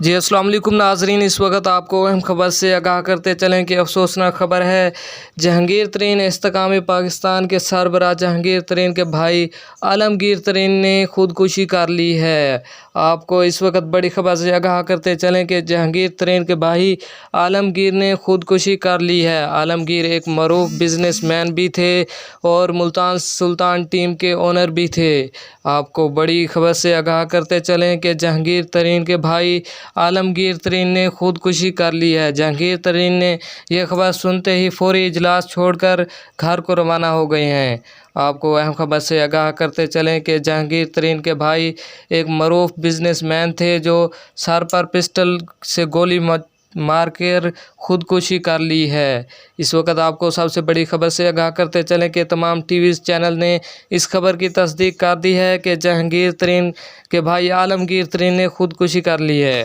جی السلام علیکم ناظرین، اس وقت آپ کو اہم خبر سے آگاہ کرتے چلیں کہ افسوسناک خبر ہے۔ جہانگیر ترین استحکام پاکستان کے سربراہ جہانگیر ترین کے بھائی عالمگیر ترین نے خودکشی کر لی ہے۔ آپ کو اس وقت بڑی خبر سے آگاہ کرتے چلیں کہ جہانگیر ترین کے بھائی عالمگیر نے خودکشی کر لی ہے۔ عالمگیر ایک معروف بزنس مین بھی تھے اور ملتان سلطان ٹیم کے اونر بھی تھے۔ آپ کو بڑی خبر سے آگاہ کرتے چلیں کہ جہانگیر ترین کے بھائی عالمگیر ترین نے خودکشی کر لی ہے۔ جہانگیر ترین نے یہ خبر سنتے ہی فوری اجلاس چھوڑ کر گھر کو روانہ ہو گئے ہیں۔ آپ کو اہم خبر سے آگاہ کرتے چلیں کہ جہانگیر ترین کے بھائی ایک معروف بزنس مین تھے جو سر پر پسٹل سے گولی مار کر خودکشی کر لی ہے۔ اس وقت آپ کو سب سے بڑی خبر سے آگاہ کرتے چلیں کہ تمام ٹی وی چینل نے اس خبر کی تصدیق کر دی ہے کہ جہانگیر ترین کے بھائی عالمگیر ترین نے خودکشی کر لی ہے۔